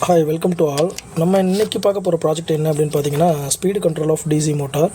Hi, welcome to all. நம்ம இன்றைக்கி பார்க்க போகிற ப்ராஜெக்ட் என்ன அப்படின்னு பார்த்தீங்கன்னா, speed control of DC motor.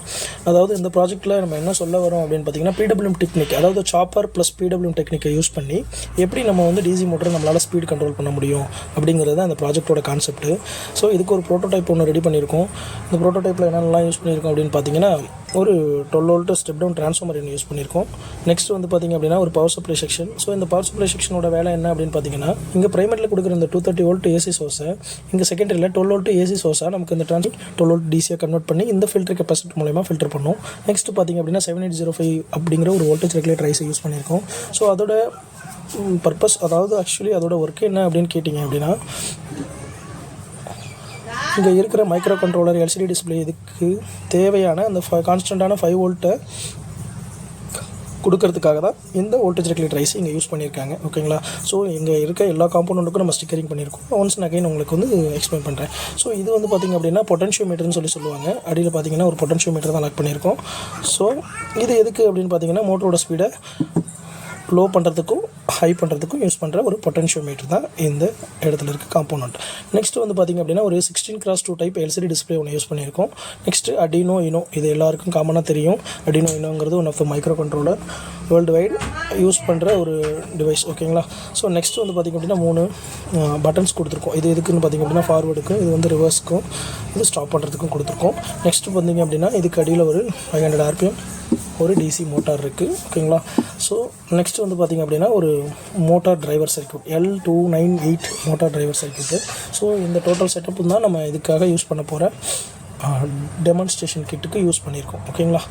அதாவது இந்த ப்ராஜெக்ட்டில் நம்ம என்ன சொல்ல வரோம் அப்படின்னு பார்த்தீங்கன்னா, பிடபிள்யூஎம் டெக்னிக், அதாவது சாப்பர் ப்ளஸ் பிடபிள்யூஎம் டெக்னிக்கை யூஸ் பண்ணி எப்படி நம்ம வந்து டிசி மோட்டரை நம்மளால் ஸ்பீடு கண்ட்ரோல் பண்ண முடியும் அப்படிங்கிறது தான் இந்த ப்ராஜெக்ட்டோட கான்செப்ட்டு. ஸோ இதுக்கு ஒரு ப்ரோட்டோடைப் ஒன்று ரெடி பண்ணியிருக்கோம். இந்த ப்ரோட்டோடைப்பில் என்னென்னலாம் யூஸ் பண்ணியிருக்கோம் அப்படின்னு பார்த்தீங்கன்னா, ஒரு 12 volt step down transformer use பண்ணியிருக்கோம். நெக்ஸ்ட் வந்து பார்த்திங்க அப்படின்னா ஒரு பவர் சப்ளை செக்ஷன். ஸோ இந்த பவர் சப்ளை செக்ஷனோட வேலை என்ன அப்படின்னு பார்த்தீங்கன்னா, இங்கே பிரைமரியில் கொடுக்குற இந்த 230 வோல்ட் ஏசி சோர்ஸை இங்கே செகண்டரியில் 12 வோல்ட் ஏசி சோர்ஸாக நமக்கு இந்த 12 வோல்ட் டிசியை கன்வெர்ட் பண்ணி இந்த ஃபில்டர் கெப்பாசிட்டி மூலமா ஃபில்டர் பண்ணோம். நெக்ஸ்ட் பார்த்திங்க அப்படின்னா 7805 அப்படிங்கிற ஒரு வோல்டேஜ் ரெகுலேட்டர் ஐஸை யூஸ் பண்ணியிருக்கோம். ஸோ அதோட பர்பஸ், அதாவது ஆக்சுவலி அதோட ஒர்க் என்ன அப்படின்னு கேட்டிங்க அப்படின்னா, இங்கே இருக்கிற மைக்ரோ கண்ட்ரோலர் எல்சிடி டிஸ்பிளே இதுக்கு தேவையான அந்த கான்ஸ்டண்ட்டான 5 வோல்ட்டை கொடுக்கறதுக்காக தான் இந்த வோல்டேஜ் ரெகுலேட்டர் ஐசி இங்கே யூஸ் பண்ணியிருக்காங்க. ஓகேங்களா? ஸோ இங்கே இருக்க எல்லா காம்போனண்ட்டுக்கும் நம்ம ஸ்டிக்கரிங் பண்ணியிருக்கோம். ஒன்ஸ் நான் அகைன் உங்களுக்கு வந்து எக்ஸ்பிளைன் பண்ணுறேன். ஸோ இது வந்து பார்த்திங்க அப்படின்னா பொட்டன்ஷியோமீட்டர்னு சொல்லுவாங்க. அடியில் பார்த்திங்கன்னா ஒரு பொட்டன்ஷியோமீட்டர் தான் லாக் பண்ணியிருக்கோம். ஸோ இது எதுக்கு அப்படின்னு பார்த்தீங்கன்னா, மோட்டரோட ஸ்பீடை லோ பண்ணுறதுக்கும் ஹை பண்ணுறதுக்கும் யூஸ் பண்ணுற ஒரு பொட்டன்ஷியோமீட்டர் தான் இந்த இடத்துல இருக்க காம்போனண்ட். நெக்ஸ்ட் வந்து பார்த்திங்க அப்படின்னா ஒரு 16x2 டைப் எல்சிடி டிஸ்பிளே ஒன்று யூஸ் பண்ணியிருக்கோம். நெக்ஸ்ட்டு அடினோ இனோ, இது எல்லாருக்கும் காமனாக தெரியும். அடினோ இனோங்கிறது one of the micro controller worldwide use பண்ணுற ஒரு டிவைஸ். ஓகேங்களா? ஸோ நெக்ஸ்ட் வந்து பார்த்திங்க அப்படின்னா 3 பட்டன்ஸ் கொடுத்துருக்கோம். இது எதுக்குன்னு பார்த்திங்க அப்படின்னா ஃபார்வேர்டுக்கும், இது வந்து ரிவர்ஸ்க்கும், இது ஸ்டாப் பண்ணுறதுக்கும் கொடுத்துருக்கோம். நெக்ஸ்ட் பார்த்திங்க அப்படின்னா இதுக்கு அடியில் ஒரு 500 RPM ஒரு டிசி மோட்டார் இருக்குது. ஓகேங்களா? ஸோ நெக்ஸ்ட் வந்து பார்த்திங்க அப்படின்னா ஒரு motor driver circuit, L298 motor driver circuit. So இந்த டோட்டல் செட்டப்பு தான் நம்ம இதுக்காக யூஸ் பண்ண போகிற டெமான்ஸ்ட்ரேஷன் கிட்டுக்கு யூஸ் பண்ணியிருக்கோம். ஓகேங்களா?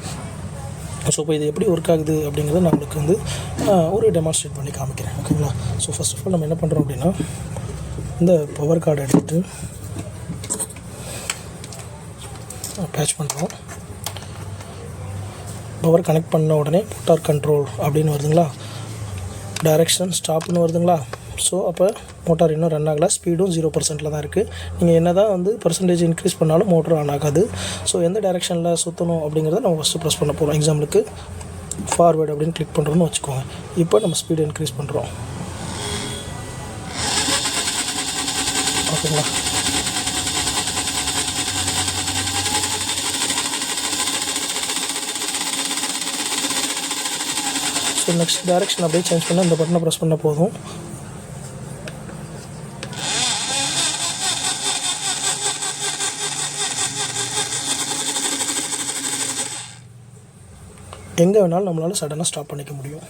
ஸோ இப்போ இது எப்படி ஒர்க் ஆகுது அப்படிங்கிறத நான் உங்களுக்கு வந்து ஒரு டெமான்ஸ்ட்ரேட் பண்ணி காமிக்கிறேன். ஓகேங்களா? ஸோ ஃபர்ஸ்ட் ஆஃப் ஆல் நம்ம என்ன பண்ணுறோம் அப்படின்னா, இந்த பவர் கார்டு எடுத்துகிட்டு பேட்ச் பண்ணுறோம். பவர் கனெக்ட் பண்ண உடனே மோட்டார் கண்ட்ரோல் அப்படின்னு வருதுங்களா, டைரெக்ஷன் ஸ்டாப்னு வருதுங்களா. ஸோ அப்போ மோட்டார் இன்னும் ரன் ஆகலை, ஸ்பீடும் 0% தான் இருக்குது. நீங்கள் என்ன தான் வந்து பர்சன்டேஜ் இன்க்ரீஸ் பண்ணாலும் மோட்டர் ஆன் ஆகாது. ஸோ எந்த டைரெக்ஷனில் சுற்றணும் அப்படிங்கிறத நம்ம ஃபஸ்ட்டு ப்ரெஸ் பண்ண போகிறோம். எக்ஸாம்பிளுக்கு ஃபார்வேர்டு அப்படின்னு கிளிக் பண்ணுறோன்னு வச்சுக்கோங்க. இப்போ நம்ம ஸ்பீடு இன்க்ரீஸ் பண்ணுறோம். ஓகேங்களா? ஸோ நெக்ஸ்ட் டைரெக்ஷன் அப்படியே சேஞ்ச் பண்ணால் இந்த பட்டனை ப்ரெஸ் பண்ண போதும். எங்கே வேணாலும் நம்மளால் சடனாக ஸ்டாப் பண்ணிக்க முடியும்.